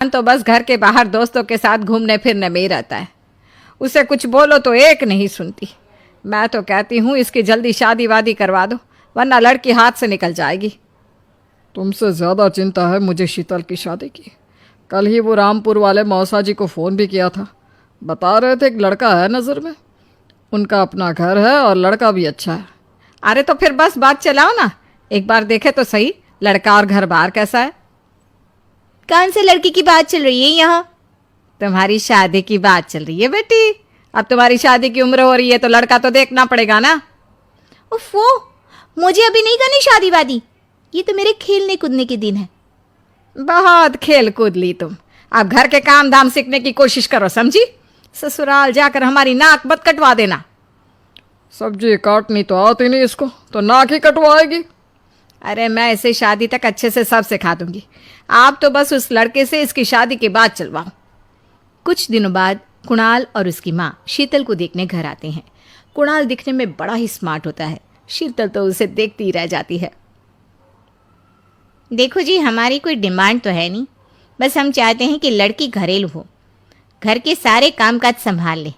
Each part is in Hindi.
तो बस घर के बाहर दोस्तों के साथ घूमने फिरने में ही रहता है। उसे कुछ बोलो तो एक नहीं सुनती। मैं तो कहती हूँ इसकी जल्दी शादी वादी करवा दो, वरना लड़की हाथ से निकल जाएगी। तुमसे ज़्यादा चिंता है मुझे शीतल की शादी की। कल ही वो रामपुर वाले मौसा जी को फ़ोन भी किया था। बता रहे थे एक लड़का है नज़र में। उनका अपना घर है और लड़का भी अच्छा है। अरे तो फिर बस बात चलाओ ना, एक बार देखे तो सही लड़का और घर बार कैसा है। कौन से लड़की की बात चल रही है यहाँ? तुम्हारी शादी की बात चल रही है बेटी। अब तुम्हारी शादी की उम्र हो रही है तो लड़का तो देखना पड़ेगा ना। उफ़ो, मुझे अभी नहीं करनी शादी वादी। ये तो मेरे खेलने कूदने के दिन है। बहुत खेल कूद ली तुम, अब घर के काम धाम सीखने की कोशिश करो, समझी। ससुराल जाकर हमारी नाक मत कटवा देना। सब्जी काटनी तो आती नहीं इसको, तो नाक ही कटवाएगी। अरे मैं इसे शादी तक अच्छे से सब सिखा दूंगी। आप तो बस उस लड़के से इसकी शादी के बाद चलवाओ। कुछ दिनों बाद कुणाल और उसकी माँ शीतल को देखने घर आते हैं। कुणाल दिखने में बड़ा ही स्मार्ट होता है। शीतल तो उसे देखती ही रह जाती है। देखो जी, हमारी कोई डिमांड तो है नहीं, बस हम चाहते हैं कि लड़की घरेलू हो, घर के सारे कामकाज संभाल ले।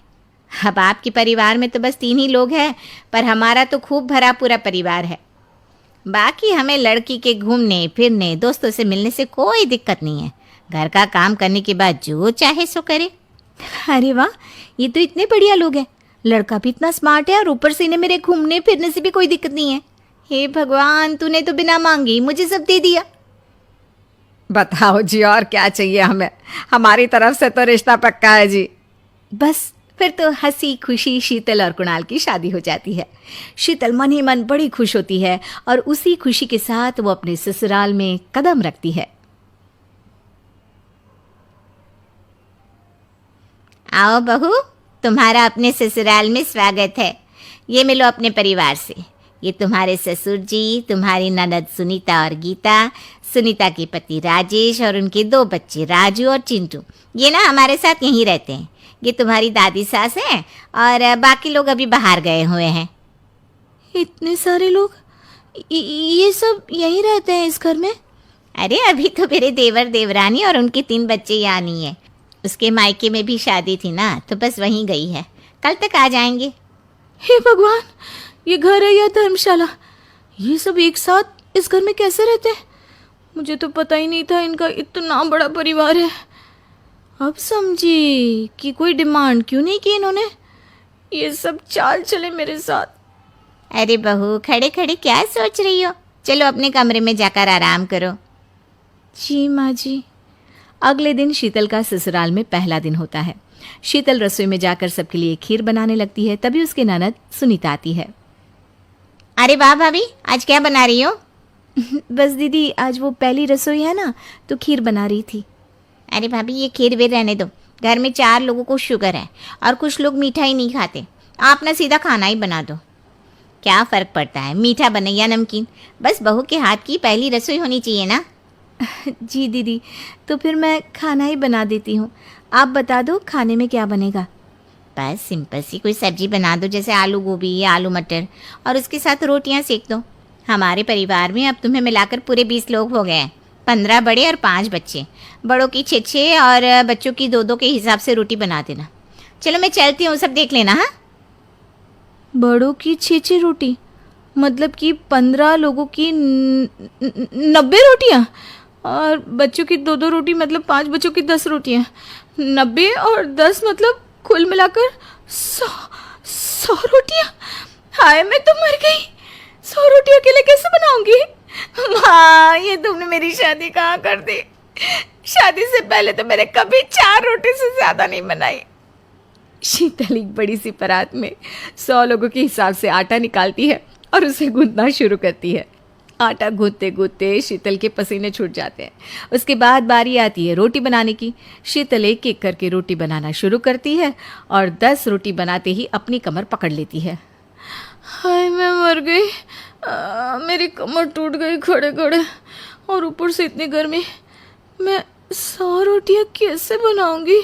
अब आपके परिवार में तो बस 3 ही लोग हैं, पर हमारा तो खूब भरा पूरा परिवार है। बाकी हमें लड़की के घूमने फिरने दोस्तों से मिलने से कोई दिक्कत नहीं है। घर का काम करने के बाद जो चाहे सो करे। अरे वाह, ये तो इतने बढ़िया लोग हैं। लड़का भी इतना स्मार्ट है और ऊपर से इन्हें मेरे घूमने फिरने से भी कोई दिक्कत नहीं है। हे भगवान, तूने तो बिना मांगे ही मुझे सब दे दिया। बताओ जी, और क्या चाहिए हमें। हमारी तरफ से तो रिश्ता पक्का है जी। बस फिर तो हंसी खुशी शीतल और कुणाल की शादी हो जाती है। शीतल मन ही मन बड़ी खुश होती है और उसी खुशी के साथ वो अपने ससुराल में कदम रखती है। आओ बहू, तुम्हारा अपने ससुराल में स्वागत है। ये मिलो अपने परिवार से। ये तुम्हारे ससुर जी, तुम्हारी ननद सुनीता और गीता, सुनीता के पति राजेश और उनके 2 बच्चे राजू और चिंटू। ये ना हमारे साथ यहीं रहते हैं। ये तुम्हारी दादी सास है और बाकी लोग अभी बाहर गए हुए हैं। इतने सारे लोग, ये सब यहीं रहते हैं इस घर में? अरे अभी तो मेरे देवर देवरानी और उनके 3 बच्चे यहाँ नहीं है। उसके मायके में भी शादी थी ना, तो बस वहीं गई है। कल तक आ जाएंगे। हे भगवान, ये घर है या धर्मशाला? ये सब एक साथ इस घर में कैसे रहते हैं? मुझे तो पता ही नहीं था इनका इतना बड़ा परिवार है। अब समझी कि कोई डिमांड क्यों नहीं की इन्होंने। ये सब चाल चले मेरे साथ। अरे बहू, खड़े खड़े क्या सोच रही हो? चलो अपने कमरे में जाकर आराम करो। जी माँ जी। अगले दिन शीतल का ससुराल में पहला दिन होता है। शीतल रसोई में जाकर सबके लिए खीर बनाने लगती है। तभी उसके ननद सुनीता आती है। अरे वाह भाभी, आज क्या बना रही हो? बस दीदी, आज वो पहली रसोई है ना, तो खीर बना रही थी। अरे भाभी, ये खीर वे रहने दो। घर में 4 लोगों को शुगर है और कुछ लोग मीठा ही नहीं खाते। आप ना सीधा खाना ही बना दो। क्या फ़र्क पड़ता है, मीठा बने या नमकीन, बस बहू के हाथ की पहली रसोई होनी चाहिए ना। जी दीदी, तो फिर मैं खाना ही बना देती हूँ। आप बता दो खाने में क्या बनेगा। बस सिंपल सी कोई सब्जी बना दो, जैसे आलू गोभी या आलू मटर, और उसके साथ रोटियाँ सेक दो। हमारे परिवार में अब तुम्हें मिलाकर पूरे 20 लोग हो गए हैं। 15 बड़े और 5 बच्चे। बड़ों की 6-6 और बच्चों की 2-2 के हिसाब से रोटी बना देना। चलो मैं चलती हूँ, सब देख लेना। हाँ, बड़ों की 6-6 रोटी मतलब कि 15 लोगों की 90 रोटियाँ, और बच्चों की 2-2 रोटी मतलब 5 बच्चों की 10 रोटियाँ। 90 और 10 मतलब कुल मिलाकर 100 रोटियाँ। हाय, मैं तो मर गई। 100 रोटी अकेले कैसे बनाऊंगी? माँ, ये तुमने मेरी शादी कहाँ कर दी? शादी से पहले तो मैंने कभी 4 रोटी से ज़्यादा नहीं बनाई। शीतल एक बड़ी सी परात में 100 लोगों के हिसाब से आटा निकालती है और उसे गूंथना शुरू करती है। आटा गूंथते गूंथते शीतल के पसीने छूट जाते हैं। उसके बाद बारी आती है रोटी बनाने की। शीतल एक एक करके रोटी बनाना शुरू करती है और 10 रोटी बनाते ही अपनी कमर पकड़ लेती है। हाय, मैं मर गई। मेरी कमर टूट गई खड़े खड़े, और ऊपर से इतनी गर्मी। मैं 100 रोटियाँ कैसे बनाऊंगी?